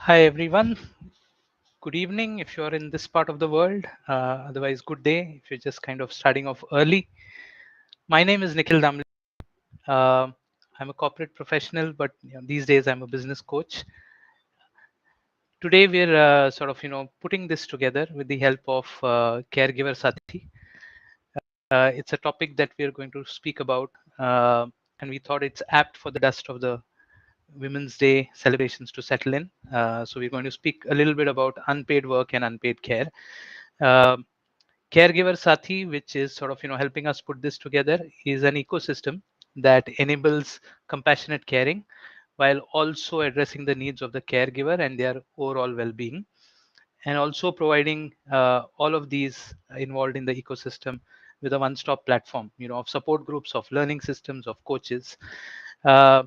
Hi everyone. Good evening if you're in this part of the world. Otherwise, good day if you're just kind of starting off early. My name is Nikhil Damle. Uh, I'm a corporate professional, but these days I'm a business coach. Today we're sort of putting this together with the help of caregiver Sati. It's a topic that we're going to speak about, and we thought it's apt for the dust of the Women's Day celebrations to settle in. So we're going to speak a little bit about unpaid work and unpaid care. Uh, Caregiver Sathi, which is sort of helping us put this together, is an ecosystem that enables compassionate caring while also addressing the needs of the caregiver and their overall well-being, and also providing all of these involved in the ecosystem with a one-stop platform, of support groups, of learning systems, of coaches. Uh,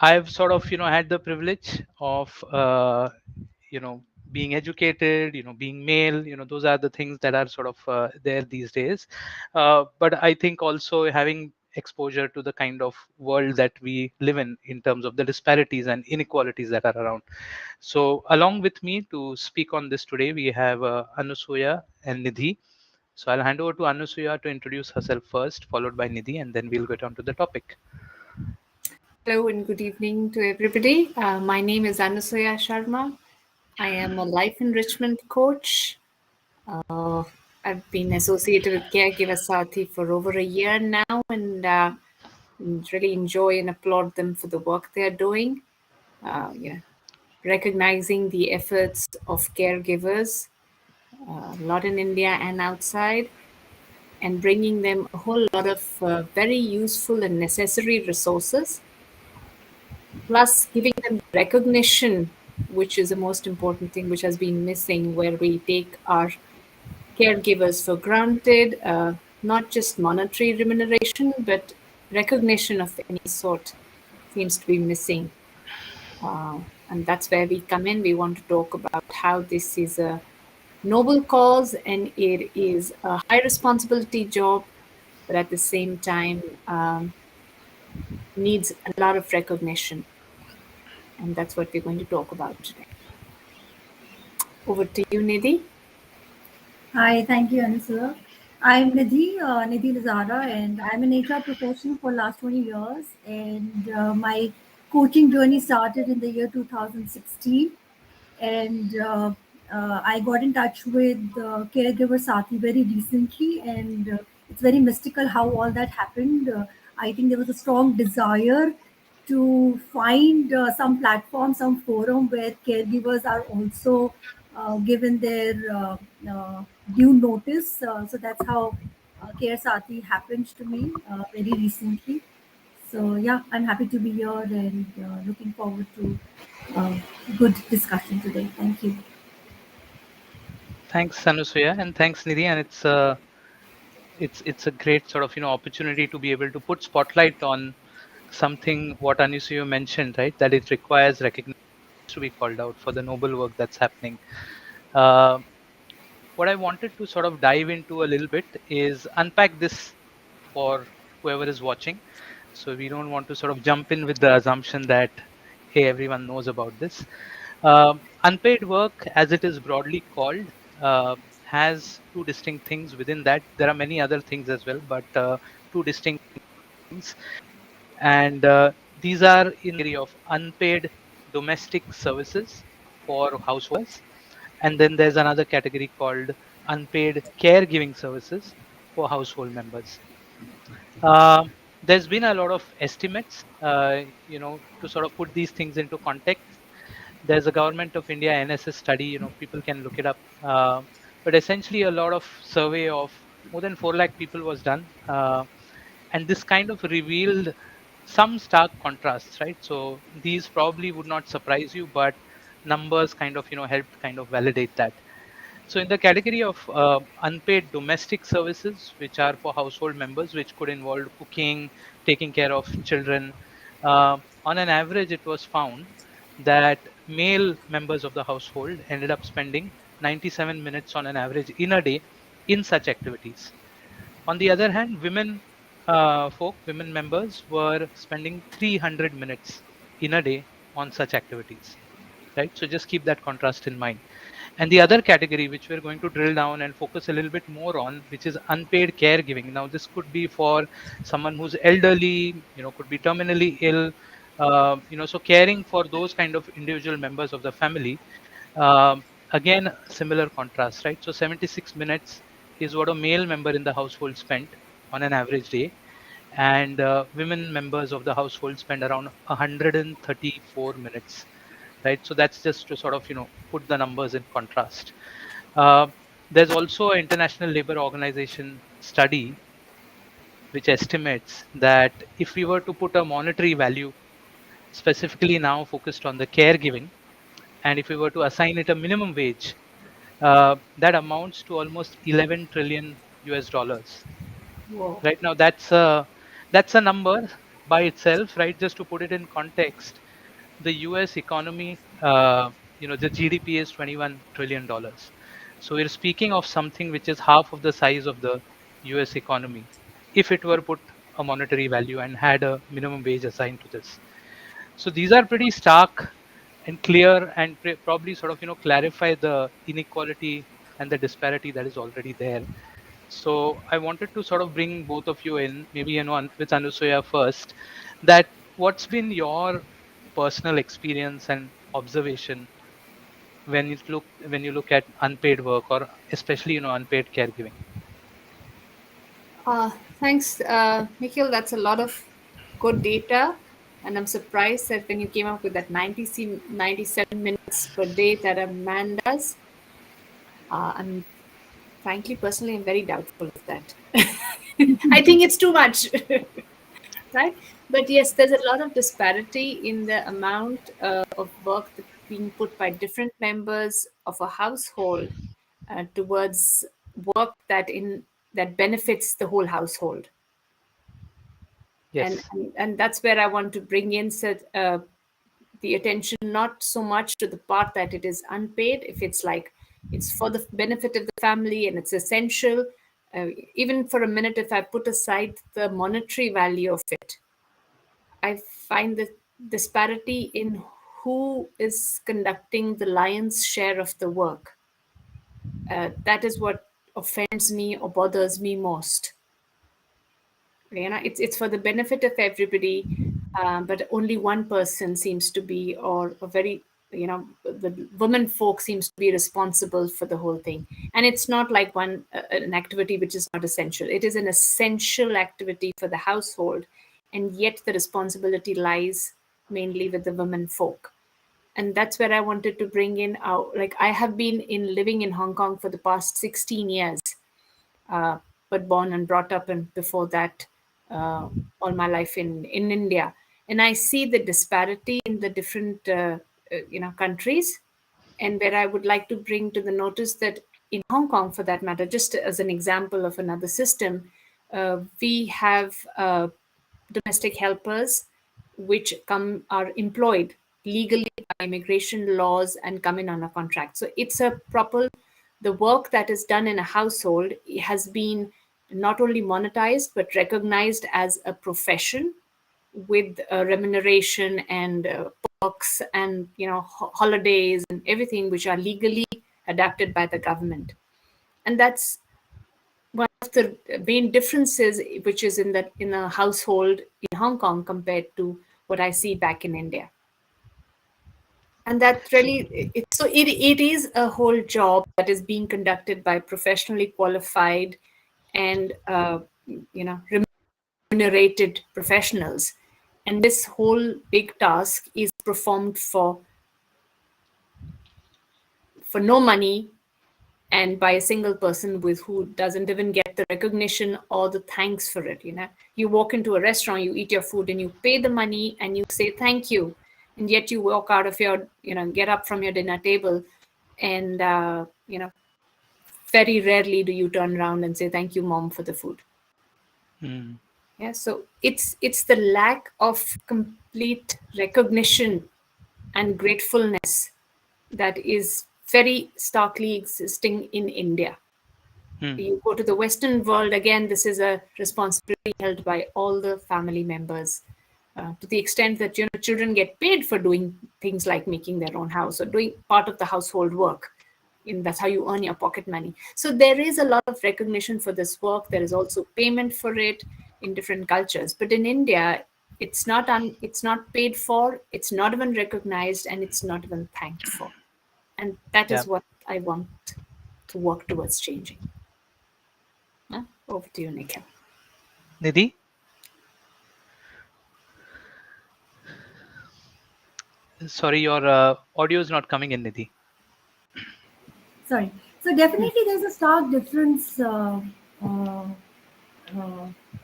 I've sort of had the privilege of you know being educated, being male, those are the things that are sort of there these days. But I think also having exposure to the kind of world that we live in terms of the disparities and inequalities that are around. So along with me to speak on this today, we have Anusuya and Nidhi. So I'll hand over to Anusuya to introduce herself first, followed by Nidhi, and then we'll get on to the topic. Hello and good evening to everybody. My name is Anusuya Sharma. I am a life enrichment coach. Uh, I've been associated with Caregiver Sati for over a year now and really enjoy and applaud them for the work they're doing. Yeah, recognizing the efforts of caregivers, a lot in India and outside, and bringing them a whole lot of very useful and necessary resources, plus giving them recognition, which is the most important thing, which has been missing, where we take our caregivers for granted, not just monetary remuneration, but recognition of any sort seems to be missing. Uh, and that's where we come in. We want to talk about how this is a noble cause and it is a high responsibility job, but at the same time needs a lot of recognition. And that's what we're going to talk about today. Over to you, Nidhi. Hi, thank you, Anusuya. I'm Nidhi Lazara, and I'm an HR professional for last 20 years. And my coaching journey started in the year 2016. And I got in touch with caregiver Sati very recently, and it's very mystical how all that happened. I think there was a strong desire to find some platform, some forum where caregivers are also given their due notice. So that's how Care Sati happened to me very recently. So yeah, I'm happy to be here and looking forward to uh, good discussion today. Thank you. Thanks, Anusuya, and thanks, Nidhi. And it's a great sort of opportunity to be able to put spotlight on something what Anusuya mentioned, right? That it requires recognition to be called out for the noble work that's happening. Uh, what I wanted to sort of dive into a little bit is unpack this for whoever is watching. So we don't want to sort of jump in with the assumption that hey, everyone knows about this. Unpaid work, as it is broadly called, has two distinct things within that. There are many other things as well, but two distinct things. And these are in the area of unpaid domestic services for households. And then there's another category called unpaid caregiving services for household members. There's been a lot of estimates, to sort of put these things into context. There's a Government of India NSS study, people can look it up. But essentially, a lot of survey of more than 4 lakh people was done. And this kind of revealed some stark contrasts, right? So these probably would not surprise you, but numbers kind of, helped kind of validate that. So in the category of unpaid domestic services, which are for household members, which could involve cooking, taking care of children, on an average, it was found that male members of the household ended up spending 97 minutes on an average in a day in such activities. On the other hand, women members were spending 300 minutes in a day on such activities. right? So just keep that contrast in mind. And the other category, which we're going to drill down and focus a little bit more on, which is unpaid caregiving. Now, this could be for someone who's elderly, could be terminally ill, so caring for those kind of individual members of the family. Again, similar contrast, right? So 76 minutes is what a male member in the household spent on an average day, and women members of the household spend around 134 minutes, right? So that's just to sort of put the numbers in contrast. uh, there's also an international labor organization study which estimates that if we were to put a monetary value specifically now focused on the caregiving, and if we were to assign it a minimum wage, that amounts to almost 11 trillion US dollars. Whoa. Right now, that's a number by itself, right? Just to put it in context, the US economy, the GDP is $21 trillion. So we're speaking of something which is half of the size of the US economy if it were put a monetary value and had a minimum wage assigned to this. So these are pretty stark and clear, and probably sort of clarify the inequality and the disparity that is already there. So I wanted to sort of bring both of you in, maybe with Anusuya first, that what's been your personal experience and observation when you look at unpaid work, or especially unpaid caregiving. Thanks, Nikhil. That's a lot of good data. And I'm surprised that when you came up with that 97 minutes per day that a man does, I'm frankly, personally, I'm very doubtful of that. I think it's too much, right? But yes, there's a lot of disparity in the amount of work that's being put by different members of a household towards work that benefits the whole household. and Yes. and, and that's where I want to bring in the attention, not so much to the part that it is unpaid, if it's like it's for the benefit of the family and it's essential. Even for a minute, if I put aside the monetary value of it, I find the disparity in who is conducting the lion's share of the work. That is what offends me or bothers me most. It's for the benefit of everybody, but only one person seems to be, or a very, the women folk seems to be responsible for the whole thing. And it's not like an activity which is not essential. It is an essential activity for the household, and yet the responsibility lies mainly with the women folk. And that's where I wanted to bring in our, like, I have been in living in Hong Kong for the past 16 years, uh, but born and brought up, and before that, all my life in India. And I see the disparity in the different countries, and where I would like to bring to the notice that in Hong Kong, for that matter, just as an example of another system, we have domestic helpers which are employed legally by immigration laws and come in on a contract. So it's a proper, the work that is done in a household has been not only monetized but recognized as a profession with remuneration and perks and holidays and everything, which are legally adapted by the government. And that's one of the main differences which is in a household in Hong Kong compared to what I see back in India. And that really, it is a whole job that is being conducted by professionally qualified and remunerated professionals. And this whole big task is performed for no money, and by a single person who doesn't even get the recognition or the thanks for it. You walk into a restaurant, you eat your food, and you pay the money and you say thank you, and yet you walk out of your get up from your dinner table, and very rarely do you turn around and say thank you, mom, for the food. Mm. Yeah, so it's the lack of complete recognition and gratefulness that is very starkly existing in India. You go to the Western world, again, this is a responsibility held by all the family members. to the extent that children get paid for doing things like making their own house or doing part of the household work. And that's how you earn your pocket money. So there is a lot of recognition for this work. There is also payment for it in different cultures. But in India, it's not paid for, it's not even recognized, and it's not even thanked for. And that Yeah. is what I want to work towards changing. Over to you, Nikhil. Nidhi? Sorry, your audio is not coming in, Nidhi. Sorry. So definitely there's a stark difference, uh, uh,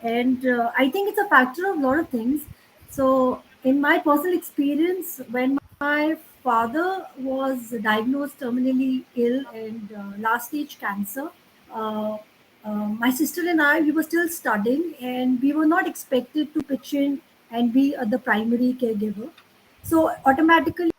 and I think it's a factor of a lot of things. So in my personal experience, when my father was diagnosed terminally ill and last stage cancer, uh, my sister and I, we were still studying, and we were not expected to pitch in and be the primary caregiver. So automatically,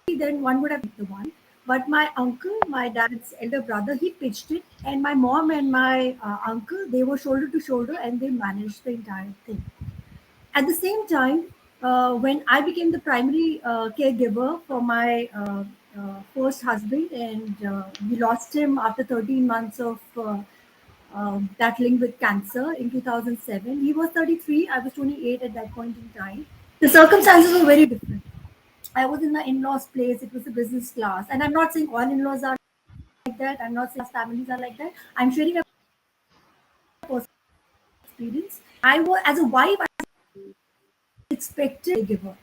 then one would have been the one. But my uncle, my dad's elder brother, he pitched it, and my mom and my uncle, they were shoulder to shoulder, and they managed the entire thing. At the same time, when I became the primary caregiver for my first husband, and we lost him after 13 months of battling with cancer in 2007. He was 33, I was 28 at that point in time. The circumstances were very different. I was in my in-laws' place. It was a business class, and I'm not saying all in-laws are like that. I'm not saying families are like that. I'm sharing a personal experience. I was, as a wife, I was expected caregiver,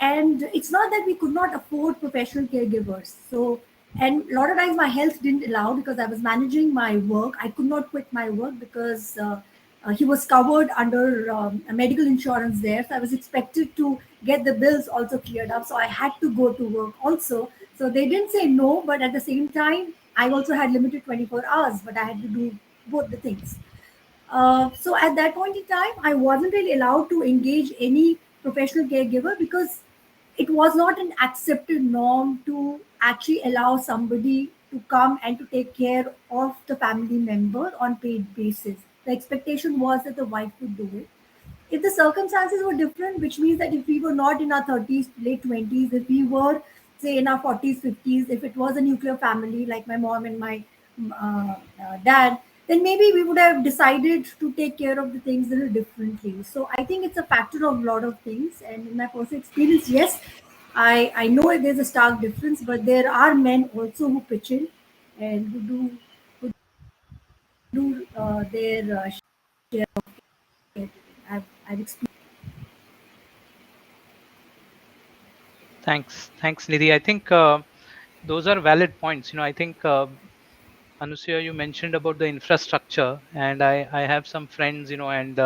and it's not that we could not afford professional caregivers. So, and a lot of times my health didn't allow because I was managing my work. I could not quit my work because he was covered under a medical insurance there. So I was expected to get the bills also cleared up. So I had to go to work also. So they didn't say no, but at the same time, I also had limited 24 hours, but I had to do both the things. So at that point in time, I wasn't really allowed to engage any professional caregiver because it was not an accepted norm to actually allow somebody to come and to take care of the family member on paid basis. The expectation was that the wife would do it. If the circumstances were different, which means that if we were not in our 30s, late 20s, if we were, say, in our 40s, 50s, if it was a nuclear family like my mom and my dad, then maybe we would have decided to take care of the things a little differently. So I think it's a factor of a lot of things. And in my personal experience, yes, I know there's a stark difference, but there are men also who pitch in and who do their share of care. I've experienced. Thanks, Nidhi. I think those are valid points. I think Anusuya, you mentioned about the infrastructure, and I have some friends, and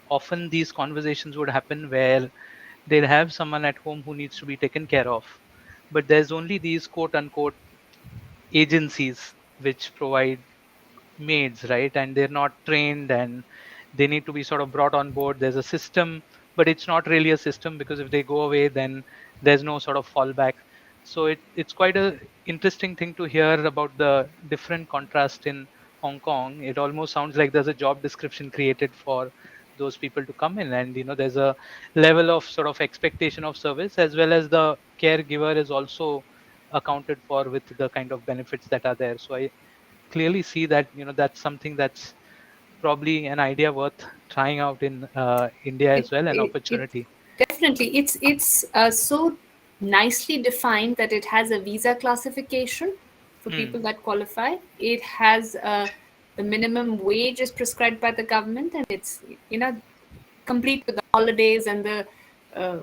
often these conversations would happen where they'll have someone at home who needs to be taken care of, but there's only these quote unquote agencies which provide maids, right? And they're not trained, and they need to be sort of brought on board. There's a system, but it's not really a system, because if they go away, then there's no sort of fallback. So it's quite a interesting thing to hear about the different contrast in Hong Kong. It almost sounds like there's a job description created for those people to come in, and there's a level of sort of expectation of service, as well as the caregiver is also accounted for with the kind of benefits that are there. So I clearly see that that's something that's probably an idea worth trying out in India It, as well, an it opportunity. definitely, it's so nicely defined that it has a visa classification for Hmm. people that qualify. It has the minimum wage is prescribed by the government, and it's complete with the holidays and the uh,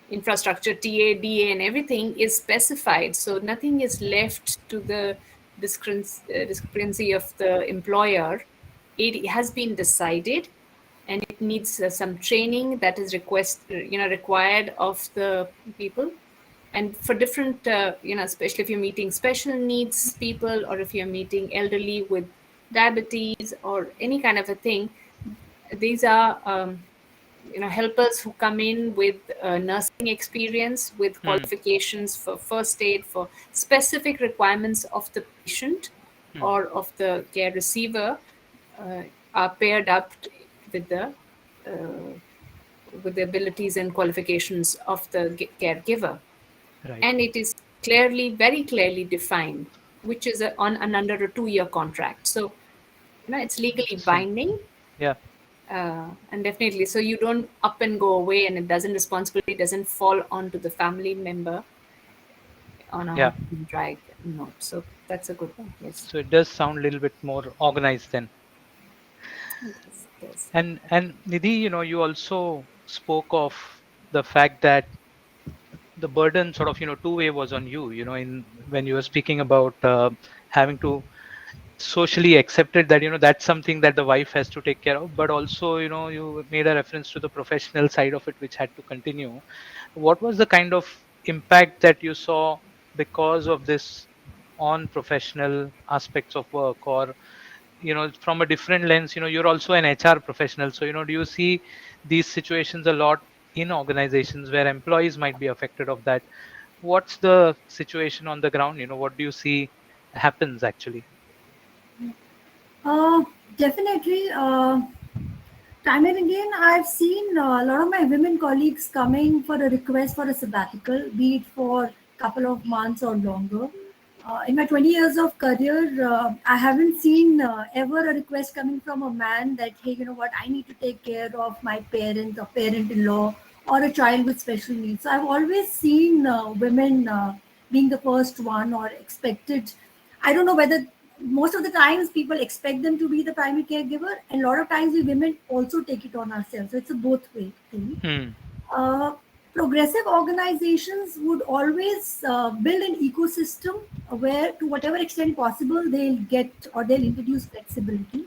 infrastructure, TA, DA, and everything is specified. So nothing is left to the discrepancy of the employer. It has been decided, and it needs some training that is required of the people. And for different, especially if you're meeting special needs people, or if you're meeting elderly with diabetes or any kind of a thing, these are helpers who come in with nursing experience, with Hmm. qualifications for first aid, for specific requirements of the patient Hmm. or of the care receiver, uh, are paired up with the with the abilities and qualifications of the caregiver. Right. And it is clearly, very clearly defined, which is on and under a 2-year contract. So, it's legally Interesting. binding. Yeah. And definitely, so you don't up and go away, and it doesn't responsibility doesn't fall onto the family member on a Yeah. hot and dry note. So that's a good one. Yes, So it does sound a little bit more organized then. it is. It is. And Nidhi, you also spoke of the fact that the burden sort of two-way was on you. In when you were speaking about having to socially accepted that that's something that the wife has to take care of, but also you made a reference to the professional side of it which had to continue. What was the kind of impact that you saw because of this on professional aspects of work, or from a different lens? You're also an HR professional, so do you see these situations a lot in organizations where employees might be affected of that? What's the situation on the ground? What do you see happens actually? Uh, Definitely. Time and again, I've seen a lot of my women colleagues coming for a request for a sabbatical, be it for a couple of months or longer. In my 20 years of career, I haven't seen ever a request coming from a man that, hey, you know what, I need to take care of my parent or parent in law or a child with special needs. So I've always seen women being the first one or expected. I don't know whether most of the times people expect them to be the primary caregiver, and a lot of times we women also take it on ourselves. So it's a both way thing. Hmm. uh, Progressive organizations would always build an ecosystem where, to whatever extent possible, they'll get or they'll introduce flexibility.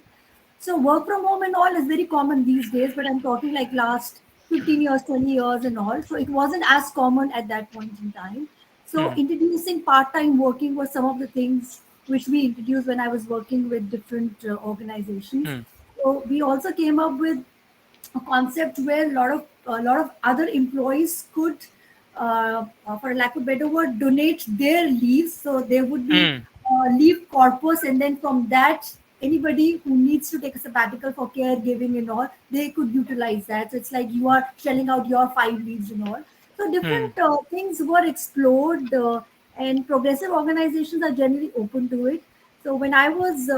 So work from home and all is very common these days, but I'm talking like last 15 years, 20 years and all. So it wasn't as common at that point in time. So Hmm. introducing part-time working was some of the things which we introduced when I was working with different organizations. Hmm. So we also came up with a concept where a lot of other employees could, for lack of a better word, donate their leaves. So there would be Hmm. leave corpus, and then from that, anybody who needs to take a sabbatical for caregiving and all, they could utilize that. So it's like you are shelling out your 5 leaves and all. So Hmm. different things were explored, and progressive organizations are generally open to it. So when I was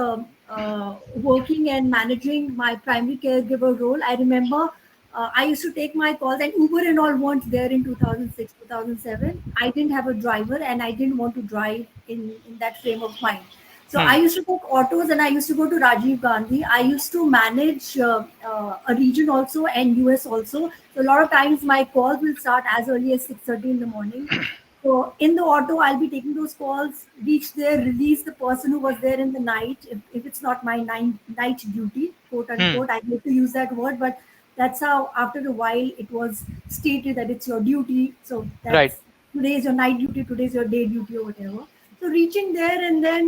working and managing my primary caregiver role, I remember I used to take my calls, and Uber and all weren't there in 2006, 2007. I didn't have a driver, and I didn't want to drive in that frame of mind. So Hmm. I used to take autos, and I used to go to Rajiv Gandhi. I used to manage a region also and US also. So a lot of times my calls will start as early as 6:30 in the morning. So in the auto, I'll be taking those calls, reach there, release the person who was there in the night. If it's not my night duty, quote Hmm. unquote, I hate to use that word, but that's how after a while it was stated that it's your duty. So Right. that's today's your night duty, today's your day duty or whatever. So reaching there and then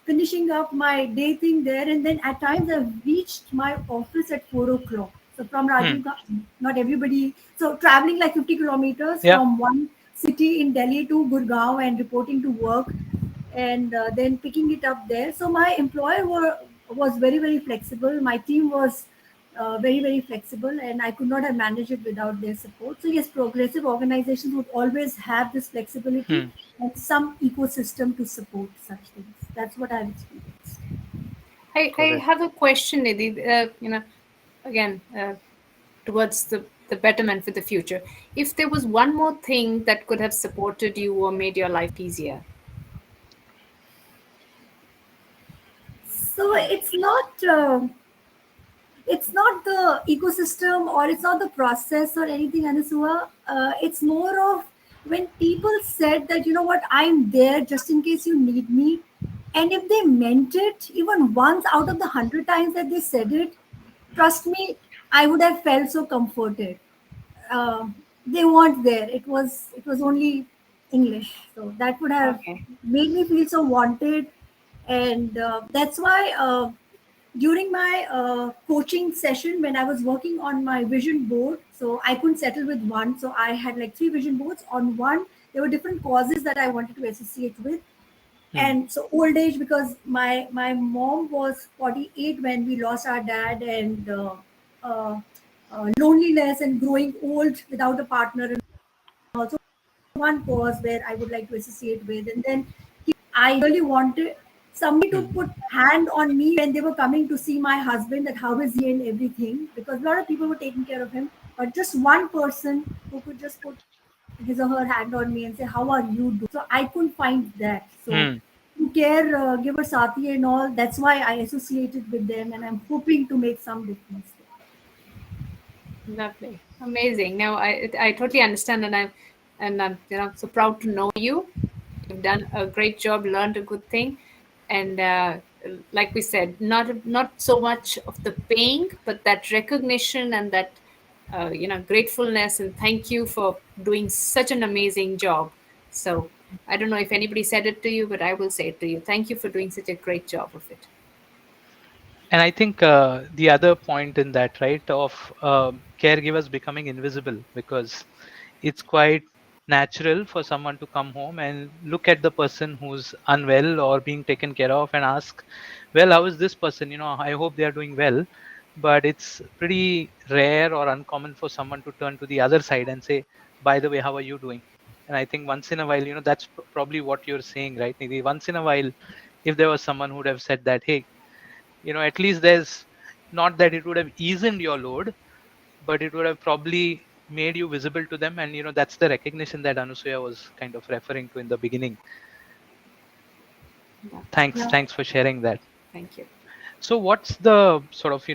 finishing up my day thing there, and then at times I've reached my office at 4 o'clock. So from Hmm. Rajiv Gandhi, not everybody. So traveling like 50 kilometers Yeah. from one city in Delhi to Gurgaon and reporting to work, and then picking it up there. So my employer was very, very flexible. My team was very, very flexible, and I could not have managed it without their support. So yes, progressive organizations would always have this flexibility Hmm. and some ecosystem to support such things. That's what I've experienced. I Correct. have a question, Nidhi. Again, towards the betterment for the future. If there was one more thing that could have supported you or made your life easier. So it's not the ecosystem or it's not the process or anything, Anusua. It's more of when people said that, you know what, I'm there just in case you need me. And if they meant it, even once out of the 100 times that they said it, trust me, I would have felt so comforted. They weren't there. It was only English, so that would have Okay. made me feel so wanted, and that's why during my coaching session when I was working on my vision board, so I couldn't settle with one, so I had like three vision boards. On one, there were different causes that I wanted to associate with, Hmm. and so old age because my mom was 48 when we lost our dad, and uh, loneliness and growing old without a partner, and also one cause where I would like to associate with. And then I really wanted somebody to Hmm. put hand on me when they were coming to see my husband, that how is he and everything, because a lot of people were taking care of him, but just one person who could just put his or her hand on me and say, how are you doing? So I couldn't find that. So Hmm. to care giver Sati and all, that's why I associated with them, and I'm hoping to make some difference there. Lovely, amazing. Now I totally understand, and I'm so proud to know you. You've done a great job, learned a good thing, and like we said, not so much of the paying, but that recognition and that gratefulness and thank you for doing such an amazing job. So I don't know if anybody said it to you, but I will say it to you. Thank you for doing such a great job of it. And I think the other point in that, right, of caregivers becoming invisible, because it's quite natural for someone to come home and look at the person who's unwell or being taken care of and ask, well, how is this person? I hope they are doing well. But it's pretty rare or uncommon for someone to turn to the other side and say, by the way, how are you doing? And I think once in a while, that's probably what you're saying, right, Nidhi? Once in a while, if there was someone who would have said that, hey, at least there's not that it would have eased your load, but it would have probably made you visible to them. And that's the recognition that Anusuya was kind of referring to in the beginning. Lovely. Thanks Yeah. thanks for sharing that. Thank you. So what's the sort of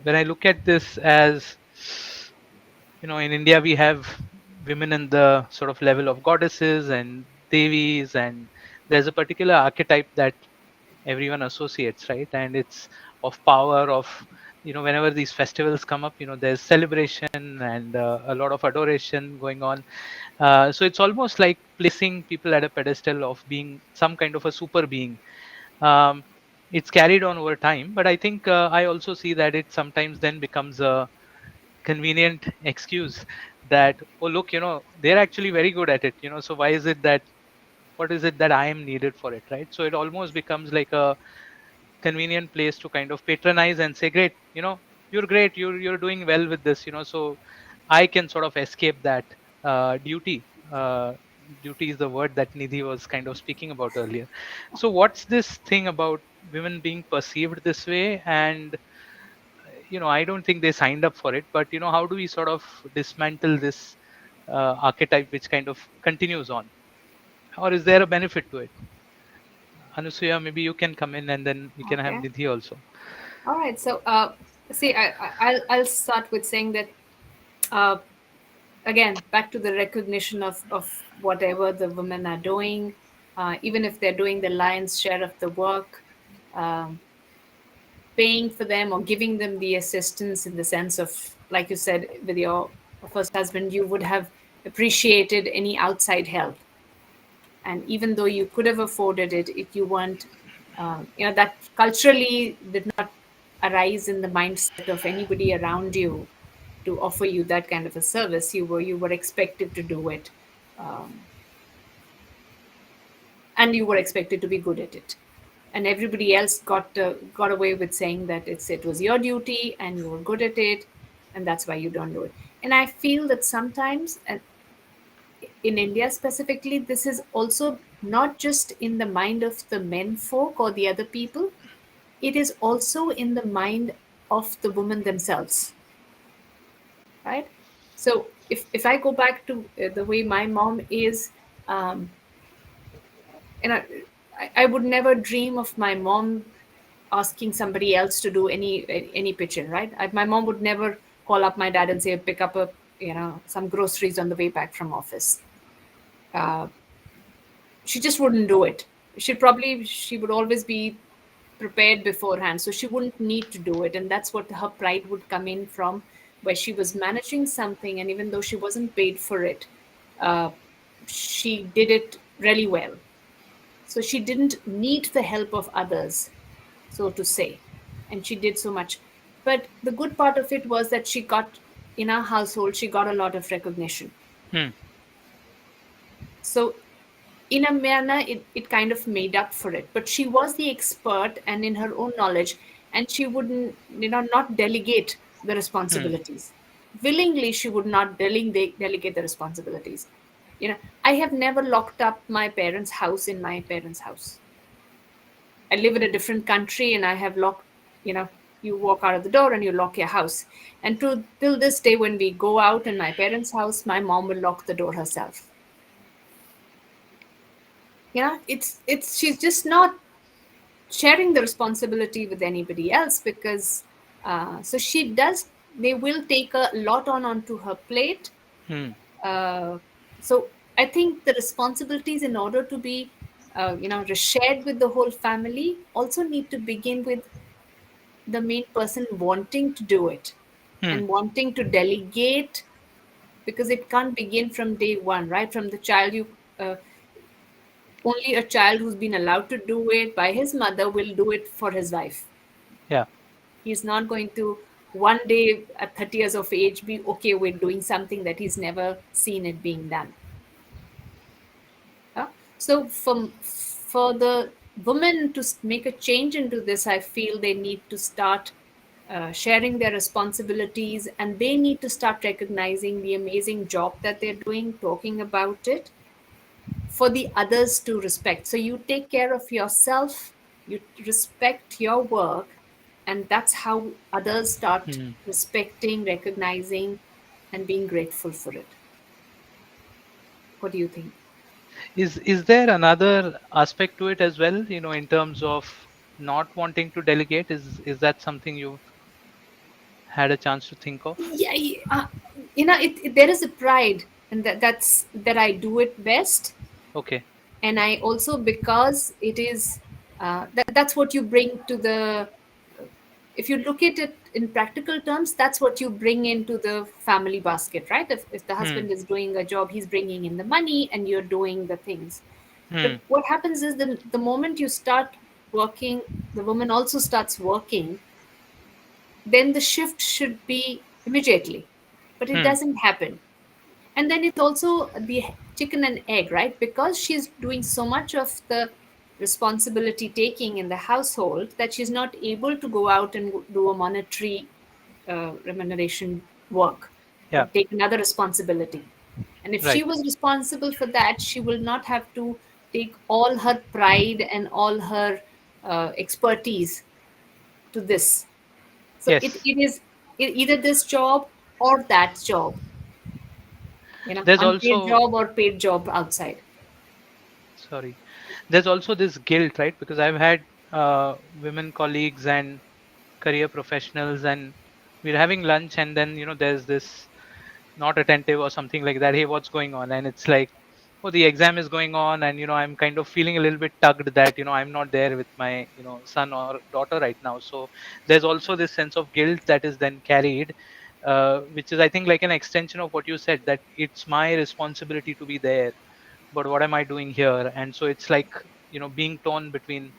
when I look at this as, in India we have women in the sort of level of goddesses and devis, and there's a particular archetype that everyone associates, right? And it's of power, of whenever these festivals come up, there's celebration and a lot of adoration going on. So it's almost like placing people at a pedestal of being some kind of a super being. um, it's carried on over time, but I think I also see that it sometimes then becomes a convenient excuse that, oh look, they're actually very good at it, so why is it that, what is it that I am needed for it, right? So it almost becomes like a convenient place to kind of patronize and say, great, you're great, you're doing well with this, so I can sort of escape that duty. Duty is the word that Nidhi was kind of speaking about earlier. So what's this thing about women being perceived this way? And I don't think they signed up for it, but how do we sort of dismantle this archetype which kind of continues on, or is there a benefit to it? Anusuya, maybe you can come in and then we can have Okay. Nidhi also. All right. So, see, I'll start with saying that uh, again, back to the recognition of whatever the women are doing, even if they're doing the lion's share of the work, um, paying for them or giving them the assistance in the sense of, like you said, with your first husband, you would have appreciated any outside help. And even though you could have afforded it, if you weren't, that culturally did not arise in the mindset of anybody around you to offer you that kind of a service. You were expected to do it, um, and you were expected to be good at it. And everybody else got away with saying that it was your duty and you were good at it, and that's why you don't do it. And I feel that sometimes, and in India specifically, this is also not just in the mind of the men folk or the other people, it is also in the mind of the women themselves, right? So if I go back to the way my mom is, um, and I would never dream of my mom asking somebody else to do any pitching, right? My mom would never call up my dad and say pick up some groceries on the way back from office. Uh, she just wouldn't do it. She would always be prepared beforehand, so she wouldn't need to do it. And that's what her pride would come in from, where she was managing something, and even though she wasn't paid for it, uh, she did it really well. So she didn't need the help of others, so to say, and she did so much. But the good part of it was that she got, in our household, she got a lot of recognition. Hmm. So in a manner, it kind of made up for it. But she was the expert and in her own knowledge, and she wouldn't not delegate the Hmm. responsibilities. willingly she would not delegate the responsibilities. I have never locked up my parents' house in my parents' house. I live in a different country and I have locked, you know, you walk out of the door and you lock your house. And till this day, when we go out in my parents' house, my mom will lock the door herself. It's she's just not sharing the responsibility with anybody else, because so she does. They will take a lot onto her plate. Hmm. Uh, so I think the responsibilities, in order to be, shared with the whole family, also need to begin with the main person wanting to do it Hmm. and wanting to delegate, because it can't begin from day one, right? From the child, only a child who's been allowed to do it by his mother will do it for his wife. Yeah. He's not going to one day at 30 years of age be okay with doing something that he's never seen it being done. Yeah? So for the women to make a change into this, I feel they need to start sharing their responsibilities, and they need to start recognizing the amazing job that they're doing, talking about it, for the others to respect. So you take care of yourself, you respect your work, and that's how others start Hmm. respecting, recognizing, and being grateful for it. What do you think? Is there another aspect to it as well? In terms of not wanting to delegate, is that something you've had a chance to think of? Yeah, there is a pride, and that I do it best. Okay. And I also, because it is, that's what you bring to the, if you look at it in practical terms, that's what you bring into the family basket, right? If the Hmm. husband is doing a job, he's bringing in the money and you're doing the things. But Hmm. what happens is, the moment you start working, the woman also starts working, then the shift should be immediately. But it Hmm. doesn't happen. And then it's also the chicken and egg, right? Because she's doing so much of the responsibility taking in the household, that she's not able to go out and do a monetary remuneration work, or Yeah. take another responsibility. And if she Right. was responsible for that, she will not have to take all her pride and all her expertise to this. So Yes. it is either this job or that job, There's unpaid also, job or paid job outside. sorry, there's also this guilt, right? Because I've had women colleagues and career professionals, and we're having lunch, and then there's this not attentive or something like that. Hey, what's going on? And it's like, oh, the exam is going on, and I'm kind of feeling a little bit tugged that I'm not there with my son or daughter right now. So there's also this sense of guilt that is then carried, which is, I think, like an extension of what you said, that it's my responsibility to be there, but what am I doing here? And so it's like being torn between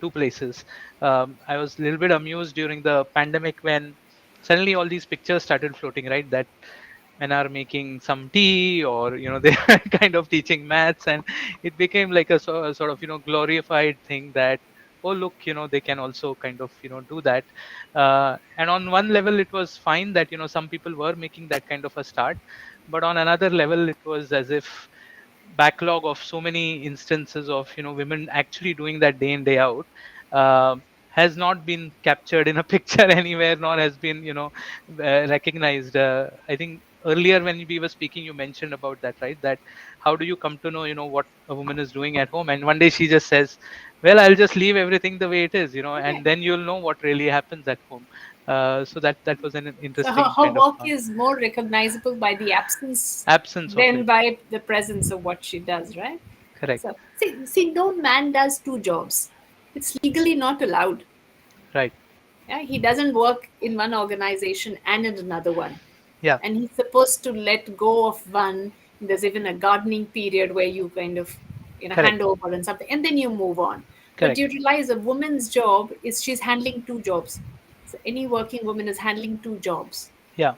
two places. I was a little bit amused during the pandemic when suddenly all these pictures started floating, right? That men are making some tea, or they are kind of teaching maths, and it became like a sort of glorified thing that, oh look, they can also kind of do that. And on one level it was fine that some people were making that kind of a start, but on another level it was as if backlog of so many instances of women actually doing that day in day out has not been captured in a picture anywhere, nor has been recognized. I think earlier when we were speaking, you mentioned about that, right? That how do you come to know what a woman is doing at home, and one day she just says, well, I'll just leave everything the way it is, Yeah. and then you'll know what really happens at home. So that was an So her, interesting her kind of work is more recognizable by the absence absence of than it. by the presence of what she does, right? Correct. So see, no man does two jobs. It's legally not allowed. Right. Yeah, he doesn't work in one organization and in another one. Yeah. And he's supposed to let go of one. There's even a gardening period where you kind of, hand Correct. over and something, and then you move on. But Correct. you realize a woman's job is, she's handling two jobs. So any working woman is handling two jobs. Yeah.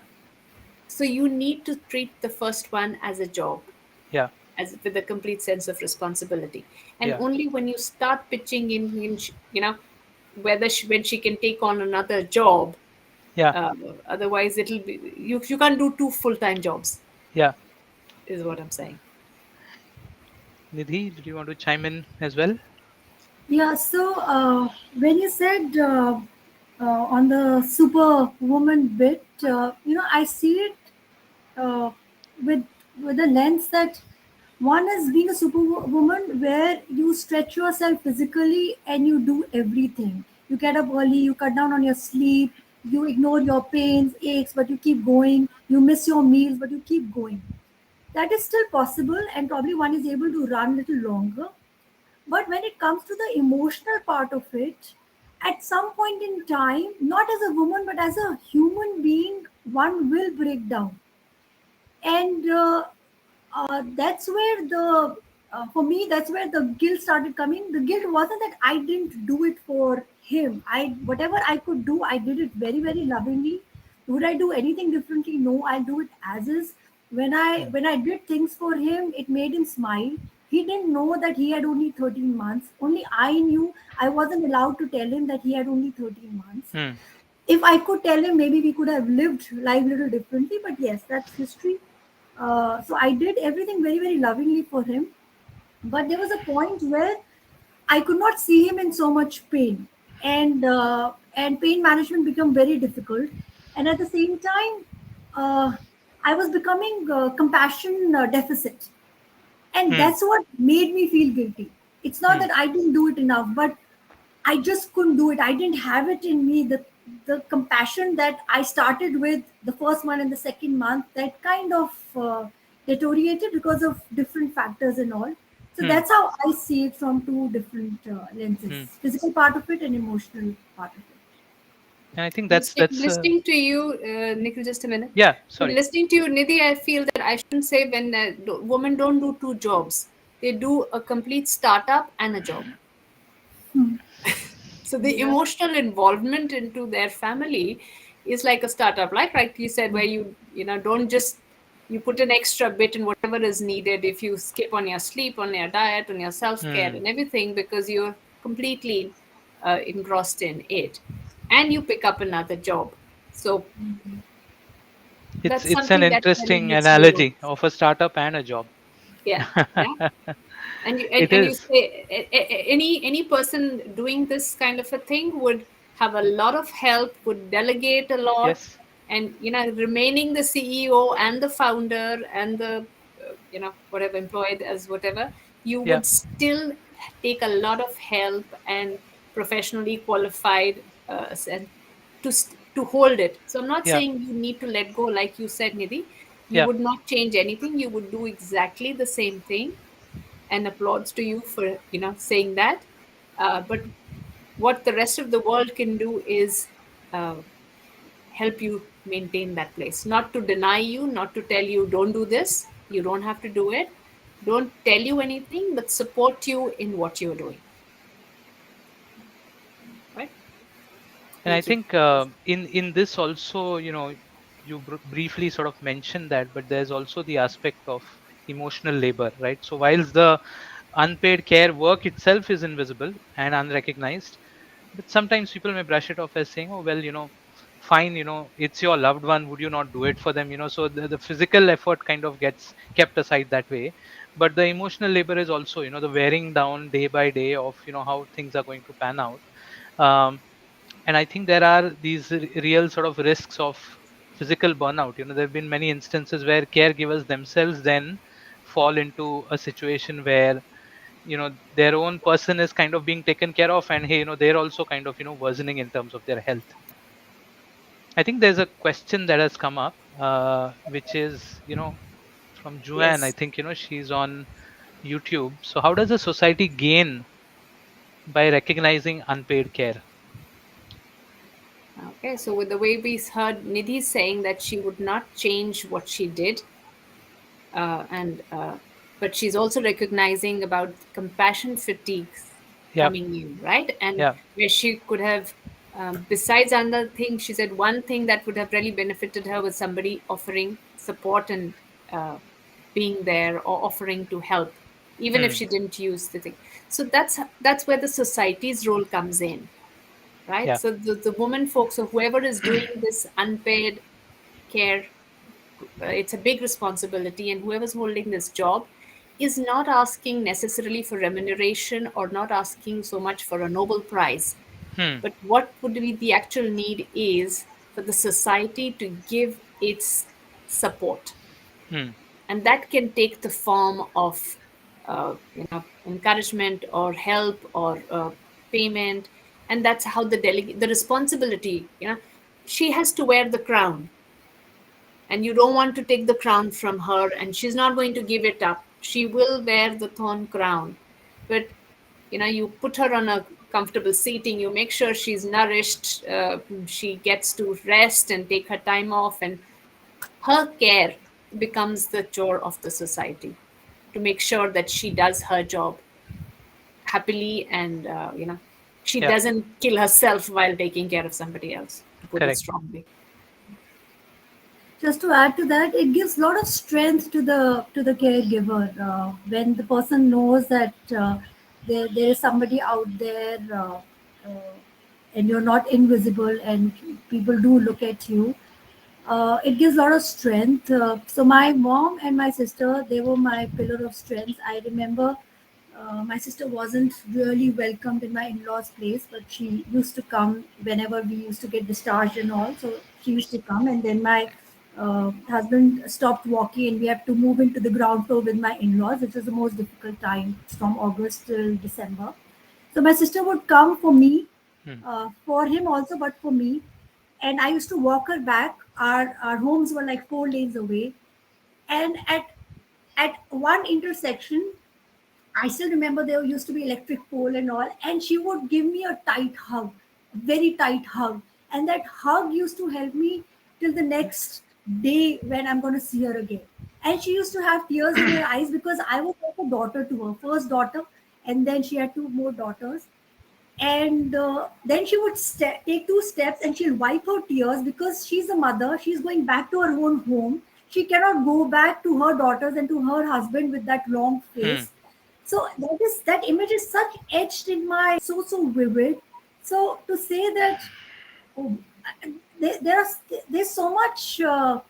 So you need to treat the first one as a job, Yeah. as with a complete sense of responsibility. And Yeah. only when you start pitching in, whether when she can take on another job, Yeah. Otherwise, it'll be you can't do two full-time jobs, Yeah. is what I'm saying. Nidhi, do you want to chime in as well? Yeah, so when you said on the superwoman bit, I see it uh, with with a lens that one is being a superwoman where you stretch yourself physically and you do everything. You get up early, you cut down on your sleep, you ignore your pains, aches, but you keep going. You miss your meals, but you keep going. That is still possible, and probably one is able to run a little longer. But when it comes to the emotional part of it, at some point in time, not as a woman, but as a human being, one will break down. And that's where for me, that's where the guilt started coming. The guilt wasn't that I didn't do it for him. Whatever I could do, I did it very, very lovingly. Would I do anything differently? No, I'll do it as is. Hmm. When I did things for him, it made him smile. He didn't know that he had only 13 months. Only I knew. I wasn't allowed to tell him that he had only 13 months. Hmm. If I could tell him, maybe we could have lived life a little differently. But yes, that's history. So I did everything very, very lovingly for him. But there was a point where I could not see him in so much pain, and pain management became very difficult. And at the same time, uh, I was becoming compassion deficit, and Hmm. that's what made me feel guilty. It's not Hmm. that I didn't do it enough, but I just couldn't do it. I didn't have it in me. The compassion that I started with the first month and the second month, that kind of deteriorated because of different factors and all. So Hmm. that's how I see it from two different lenses: Hmm. physical part of it and emotional part of it. And I think that's Listening to you, Nikhil, just a minute. yeah. So Sorry. listening to you, Nidhi, I feel that I shouldn't say when women don't do two jobs. They do a complete startup and a job. Hmm. So the Yeah. emotional involvement into their family is like a startup, like you said, where you don't just you put an extra bit in whatever is needed. If you skip on your sleep, on your diet, on your self-care Hmm. and everything, because you're completely engrossed in it, and you pick up another job. So that's It's an something that really interesting needs to be analogy noticed. of a startup and a job. Yeah, yeah. And It and you is. say any person doing this kind of a thing would have a lot of help, would delegate a lot, Yes. and remaining the CEO and the founder and the whatever employed as whatever, you Yeah. would still take a lot of help and professionally qualified and to hold it. So I'm not Yeah. saying you need to let go, like you said, Nidhi. You Yeah. would not change anything. You would do exactly the same thing, and applauds to you for saying that. But what the rest of the world can do is uh, help you maintain that place, not to deny you, not to tell you don't do this, you don't have to do it, don't tell you anything, but support you in what you're doing. Right. And I Thank you. think in this also, you briefly sort of mentioned that, but there's also the aspect of emotional labor, right? So whilst the unpaid care work itself is invisible and unrecognized, but sometimes people may brush it off as saying, oh well, fine, it's your loved one, would you not do it for them? So the physical effort kind of gets kept aside that way, but the emotional labor is also, the wearing down day by day of how things are going to pan out. Um, and I think there are these real sort of risks of physical burnout. There have been many instances where caregivers themselves then fall into a situation where their own person is kind of being taken care of, and hey, they're also kind of worsening in terms of their health. I think there's a question that has come up, which is from Juan. I Yes. think she's on YouTube. So how does a society gain by recognizing unpaid care? Okay, so with the way we heard Nidhi saying that she would not change what she did, and but she's also recognizing about compassion fatigues Yeah. coming in, right? And Yeah. where she could have, besides another thing, she said one thing that would have really benefited her was somebody offering support and uh, being there or offering to help, even if Hmm. she didn't use the thing. So that's where the society's role comes in. right? Yeah. So the woman folks, so whoever is doing this unpaid care, it's a big responsibility, and whoever's holding this job is not asking necessarily for remuneration or not asking so much for a Nobel Prize, Hmm. but what would be the actual need is for the society to give its support, Hmm. and that can take the form of encouragement or help or payment, and that's how the responsibility, she has to wear the crown, and you don't want to take the crown from her, and she's not going to give it up. She will wear the thorn crown, but you put her on a comfortable seating, you make sure she's nourished, she gets to rest and take her time off, and her care becomes the chore of the society to make sure that she does her job happily, and she Yeah. doesn't kill herself while taking care of somebody else, to put it Correct. strongly. Just to add to that, it gives a lot of strength to the caregiver when the person knows that there is somebody out there, uh, and you're not invisible, and people do look at you. It gives a lot of strength. So my mom and my sister, they were my pillar of strength. I remember my sister wasn't really welcomed in my in-laws' place, but she used to come whenever we used to get discharged and all. So she used to come, and then my husband stopped walking, and we had to move into the ground floor with my in-laws, which was the most difficult time from August till December. So my sister would come for me, Hmm. for him also, but for me. And I used to walk her back. Our homes were like 4 lanes away, and at one intersection, I still remember there used to be electric pole and all, and she would give me a tight hug, very tight hug. And that hug used to help me till the next day when I'm going to see her again. And she used to have tears in her eyes because I was like a daughter to her, first daughter, and then she had two more daughters. And then she would take two steps and she'll wipe her tears because she's a mother. She's going back to her own home. She cannot go back to her daughters and to her husband with that long Hmm. face. So that image is such etched in my so vivid. So to say that, oh, there are there's so much uh,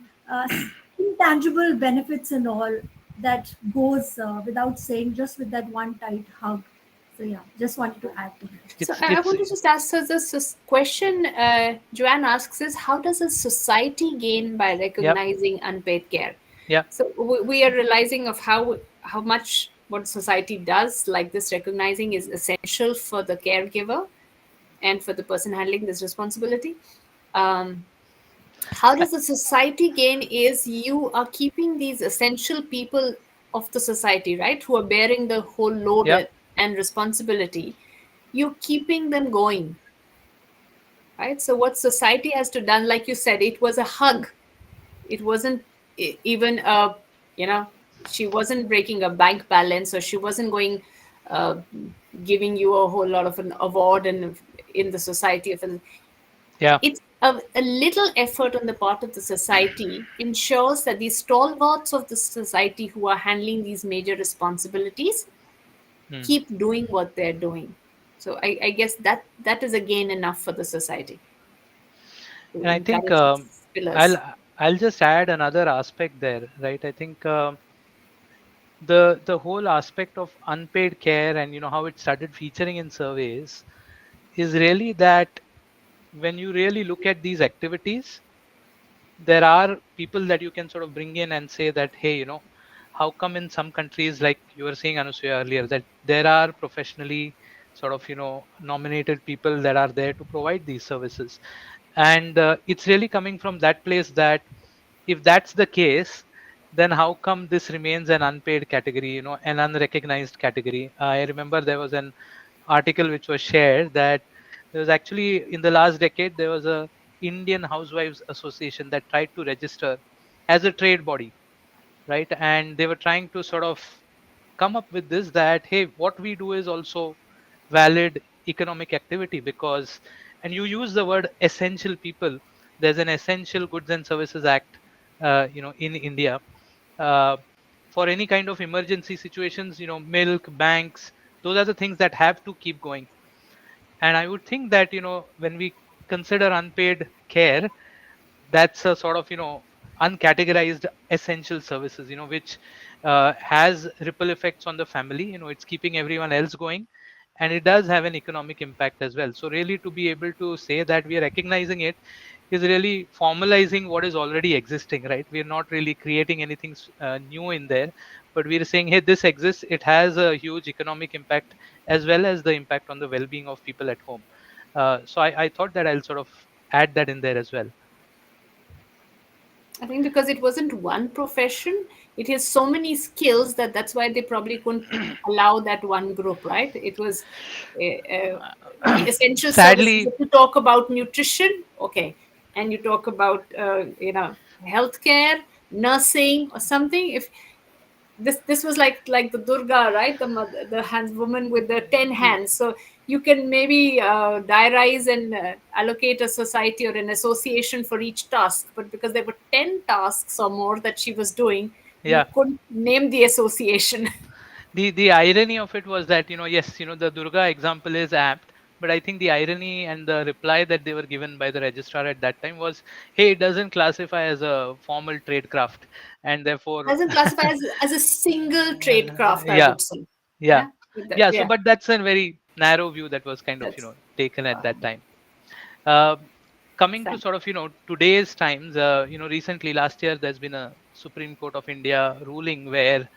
intangible benefits and all that goes without saying, just with that one tight hug. So yeah, just wanted to add to that. So It's I it's want to just ask, so this question Joanne asks is, how does a society gain by Yep. recognizing unpaid care? Yeah. So we are realizing of how much what society does, like this recognizing is essential for the caregiver and for the person handling this responsibility. Um, how I- does the society gain is you are keeping these essential people of the society, right, who are bearing the whole load Yep. and responsibility, you're keeping them going, right? So what society has to done, like you said, it was a hug. It wasn't even a, you know she wasn't breaking a bank balance, or she wasn't going uh, giving you a whole lot of an award and in the society of Yeah. it's a little effort on the part of the society ensures that these stalwarts of the society who are handling these major responsibilities Hmm. keep doing what they're doing. So I guess that is again enough for the society to And I think encourage its I'll pillars. I'll just add another aspect there, right? I think the whole aspect of unpaid care and how it started featuring in surveys is really that when you really look at these activities, there are people that you can sort of bring in and say that, hey, how come in some countries, like you were saying, Anusuya, earlier, that there are professionally sort of nominated people that are there to provide these services. And it's really coming from that place that if that's the case, then how come this remains an unpaid category, an unrecognized category? I remember there was an article which was shared that there was actually, in the last decade, there was a Indian Housewives Association that tried to register as a trade body, right? And they were trying to sort of come up with this, that hey, what we do is also valid economic activity, because, and you use the word essential people, there's an Essential Goods and Services Act, in India, uh, for any kind of emergency situations, milk, banks, those are the things that have to keep going. And I would think that, when we consider unpaid care, that's a sort of, uncategorized essential services, which has ripple effects on the family. It's keeping everyone else going, and it does have an economic impact as well. So really, to be able to say that we are recognizing it is really formalizing what is already existing, right? We're not really creating anything new in there, but we're saying, hey, this exists, it has a huge economic impact as well as the impact on the well-being of people at home. So I thought that I'll sort of add that in there as well. I think because it wasn't one profession, it has so many skills that that's why they probably couldn't allow that one group, right? It was the essential services. Sadly, If you talk about nutrition, okay, and you talk about healthcare, nursing, or something. If this was like the Durga, right? The mother, the hands woman with the 10 hands. So you can maybe diarize and allocate a society or an association for each task. But because there were 10 tasks or more that she was doing, you yeah. couldn't name the association. The irony of it was that, yes, the Durga example is apt, but I think the irony and the reply that they were given by the registrar at that time was, hey, it doesn't classify as a formal trade craft, and therefore, Doesn't classify as a single trade craft, I yeah, would say. yeah, Yeah, yeah. So, yeah, but that's a very narrow view that was kind of, that's taken at that time. Uh, Coming to fine. sort of, today's times, recently last year there's been a Supreme Court of India ruling where,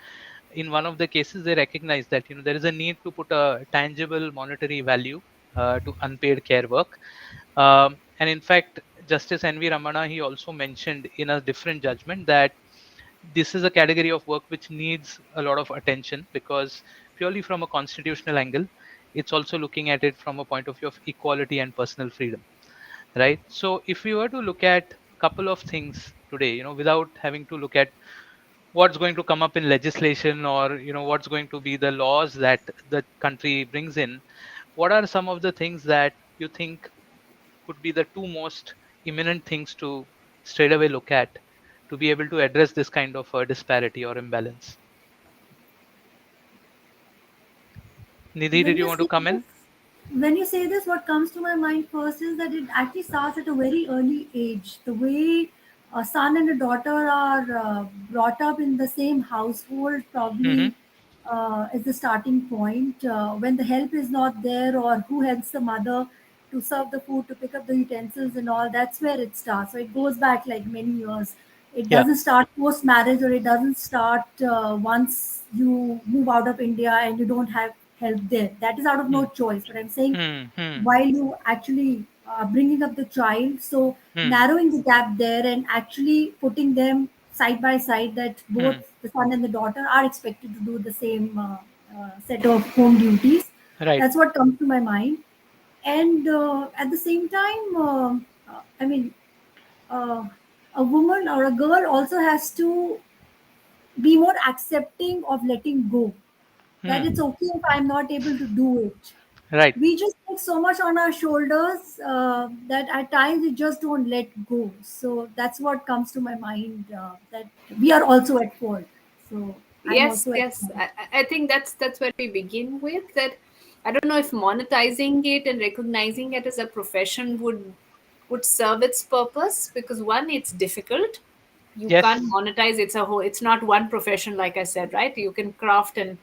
in one of the cases, they recognize that, there is a need to put a tangible monetary value to unpaid care work. And in fact, Justice N.V. Ramana, he also mentioned in a different judgment that this is a category of work which needs a lot of attention, because purely from a constitutional angle, it's also looking at it from a point of view of equality and personal freedom, right? So if we were to look at a couple of things today, without having to look at what's going to come up in legislation, or what's going to be the laws that the country brings in, what are some of the things that you think could be the two most imminent things to straight away look at to be able to address this kind of disparity or imbalance? Nidhi, When did you you want to say come this, in? when you say this, what comes to my mind first is that it actually starts at a very early age. The way a son and a daughter are brought up in the same household Mm-hmm. probably is the starting point. When the help is not there, or who helps the mother to serve the food, to pick up the utensils and all, that's where it starts. So it goes back like many years. It Yeah. doesn't start post marriage, or it doesn't start once you move out of India and you don't have help there. That is out of no Hmm. choice. But I'm saying Hmm. Hmm. while you actually bringing up the child, so Hmm. narrowing the gap there and actually putting them side by side, that both Hmm. the son and the daughter are expected to do the same set of home duties. Right. That's what comes to my mind. And at the same time, I mean, uh, a woman or a girl also has to be more accepting of letting go, that Hmm. it's okay if I'm not able to do it. Right. We just take so much on our shoulders that at times we just don't let go. So that's what comes to my mind, that we are also at fault. So I'm Yes, also at yes. fault. I think that's where we begin with that. I don't know if monetizing it and recognizing it as a profession would serve its purpose, because one, it's difficult. You can't Yes. monetize. It's a whole. It's not one profession, like I said, right? You can craft, and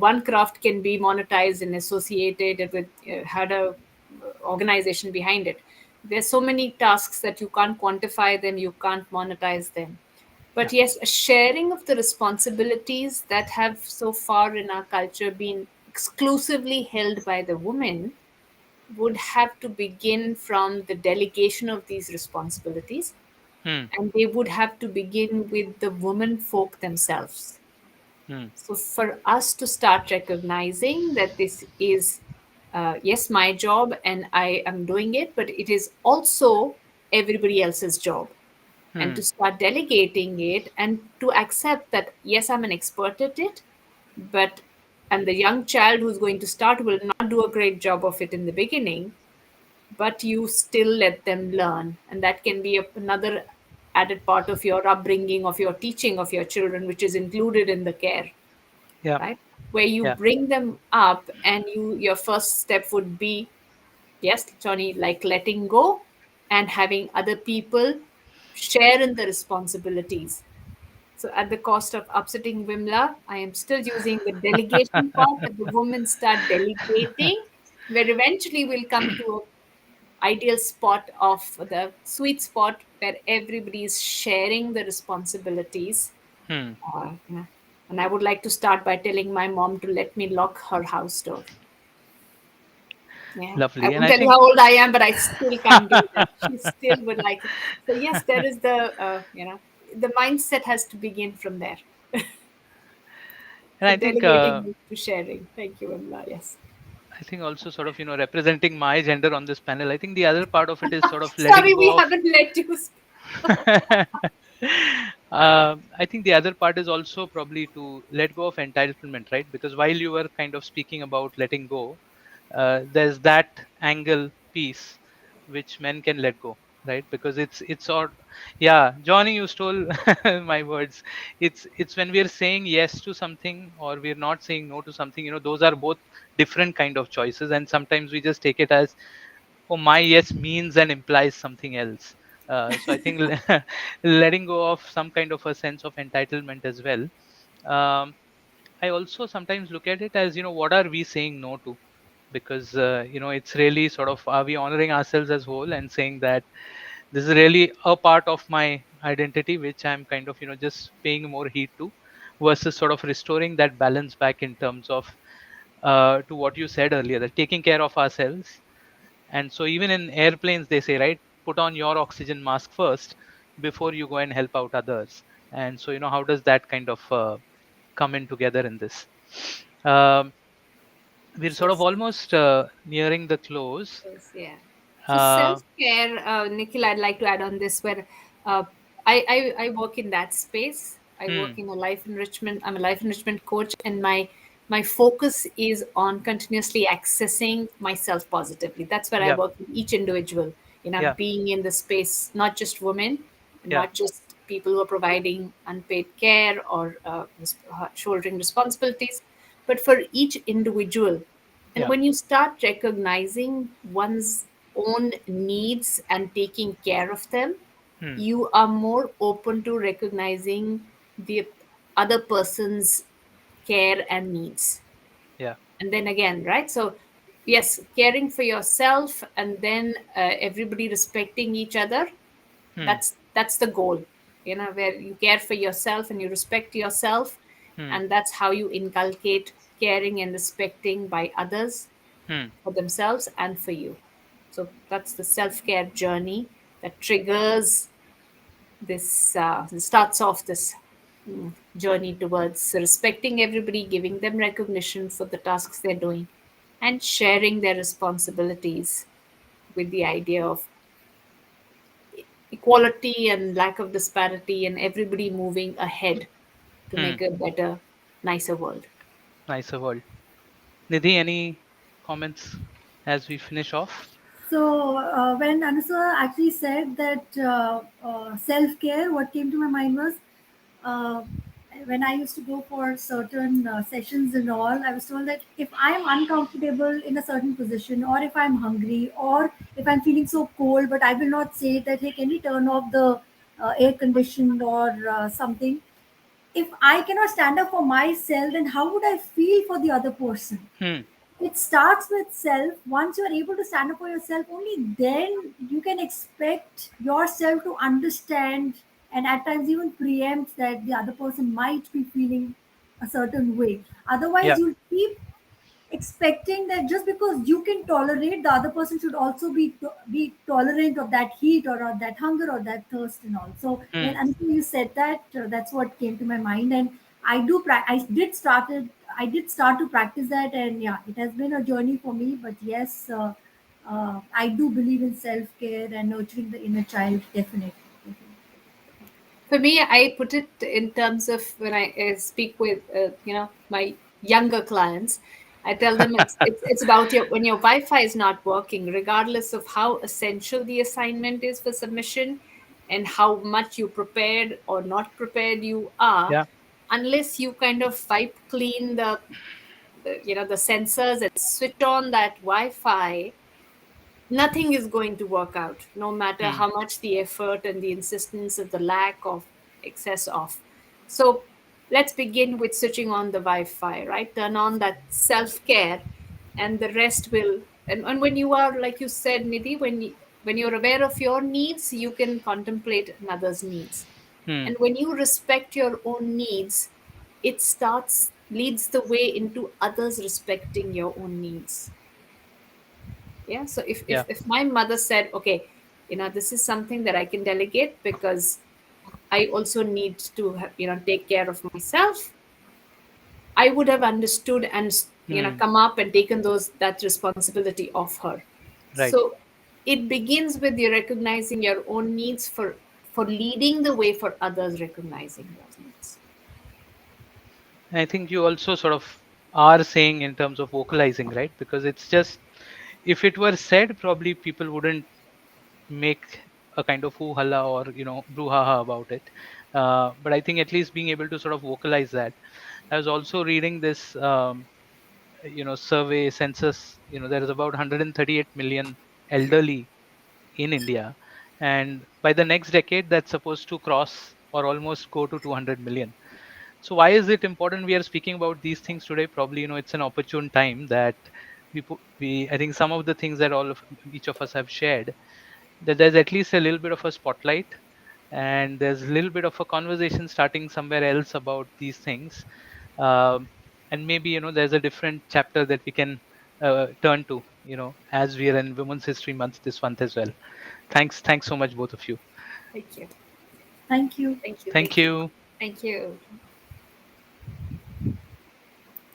one craft can be monetized and associated with had a organization behind it. There's so many tasks that you can't quantify them. You can't monetize them. Yeah. But yes, a sharing of the responsibilities that have so far in our culture been exclusively held by the women would have to begin from the delegation of these responsibilities, Hmm. and they would have to begin with the women folk themselves. Hmm. So, for us to start recognizing that this is, yes, my job and I am doing it, but it is also everybody else's job, and Hmm. to start delegating it and to accept that yes, I'm an expert at it, but and the young child who's going to start will not do a great job of it in the beginning, but you still let them learn, and that can be another added part of your upbringing, of your teaching of your children, which is included in the care, Yeah. right? Where you Yeah. bring them up, and your first step would be Yes, Johnny, like letting go and having other people share in the responsibilities. So at the cost of upsetting Vimla, I am still using the delegation part that the women start delegating, where eventually we'll come to a ideal spot of the sweet spot where everybody is sharing the responsibilities. Hmm. Yeah. And I would like to start by telling my mom to let me lock her house door. Yeah, I Lovely. And won't I tell you think how old I am, but I still can't do that. She still would like it. So yes, there is the mindset has to begin from there. and So I think delegating to sharing. Thank you, Vimla. Yes. I think also sort of, representing my gender on this panel, I think the other part of it is sort of letting Sorry, we go of. haven't let you speak. I think the other part is also probably to let go of entitlement, right? Because while you were kind of speaking about letting go, there's that angle piece which men can let go, right? Because it's all, yeah, Johnny, you stole my words. It's when we're saying yes to something or we're not saying no to something. Those are both different kind of choices, and sometimes we just take it as, oh, my yes means and implies something else. So I think letting go of some kind of a sense of entitlement as well. um, I also sometimes look at it as, what are we saying no to? Because it's really sort of, are we honoring ourselves as whole and saying that this is really a part of my identity which I'm kind of, just paying more heed to, versus sort of restoring that balance back in terms of, to what you said earlier, that taking care of ourselves. And so even in airplanes, they say, right, put on your oxygen mask first before you go and help out others. And so, how does that kind of come in together in this? Um, we're sort So of almost nearing the close. yes, yeah. So Uh, self-care, Nikhil, I'd like to add on this where uh, I work in that space. I work hmm, in a life enrichment. I'm a life enrichment coach, and my focus is on continuously accessing myself positively. That's where I yeah, work with each individual. yeah, Being in the space, not just women, yeah, not just people who are providing unpaid care or shouldering responsibilities, but for each individual. And yeah, when you start recognizing one's own needs and taking care of them, hmm, you are more open to recognizing the other person's care and needs. yeah, And then again, right? So, yes, caring for yourself and then everybody respecting each other, hmm, that's the goal, where you care for yourself and you respect yourself, hmm, and that's how you inculcate caring and respecting by others, hmm, for themselves and for you. So that's the self-care journey that triggers this, starts off this journey towards respecting everybody, giving them recognition for the tasks they're doing, and sharing their responsibilities with the idea of equality and lack of disparity and everybody moving ahead to hmm. make a better, nicer world. Nicer world. Nidhi, any comments as we finish off? So when Anusuya actually said that self-care, what came to my mind was uh, when I used to go for certain sessions and all, I was told that if I'm uncomfortable in a certain position, or if I'm hungry, or if I'm feeling so cold, but I will not say that, hey, can we turn off the air conditioned or something? If I cannot stand up for myself, then how would I feel for the other person? Hmm, It starts with self. Once you are able to stand up for yourself, only then you can expect yourself to understand and at times even preempt that the other person might be feeling a certain way. Otherwise, yeah, you'll keep expecting that just because you can tolerate, the other person should also be tolerant of that heat, or of that hunger, or that thirst and all. So when hmm, until you said that, that's what came to my mind. And I did start to practice that, and yeah, it has been a journey for me. But yes, I do believe in self-care and nurturing the inner child, definitely. For me, I put it in terms of when I speak with my younger clients. I tell them it's about when your Wi-Fi is not working, regardless of how essential the assignment is for submission, and how much you prepared or not prepared you are, yeah, unless you kind of wipe clean the sensors and switch on that Wi-Fi, nothing is going to work out, no matter Hmm. how much the effort and the insistence of the lack of excess of. So let's begin with switching on the Wi-Fi, right? Turn on that self-care, and the rest will. And when you are, like you said, Nidhi, when you're aware of your needs, you can contemplate another's needs. Hmm. And when you respect your own needs, it starts leads the way into others respecting your own needs. Yeah, so if Yeah. my mother said, okay, this is something that I can delegate because I also need to take care of myself, I would have understood and Hmm. come up and taken those that responsibility of her. Right. So it begins with you recognizing your own needs for leading the way for others recognizing those needs. I think you also sort of are saying in terms of vocalizing, right? Because it's just, if it were said, probably people wouldn't make a kind of hoo halla or brouhaha about it. But I think at least being able to sort of vocalize that. I was also reading this, survey census. There is about 138 million elderly in India, and by the next decade, that's supposed to cross or almost go to 200 million. So why is it important we are speaking about these things today? Probably it's an opportune time that we I think some of the things that each of us have shared, that there's at least a little bit of a spotlight, and there's a little bit of a conversation starting somewhere else about these things. And maybe there's a different chapter that we can turn to, as we are in Women's History Month this month as well. Thanks so much, both of you. Thank you. Thank you. Thank you. Thank Thank you. you. Thank you.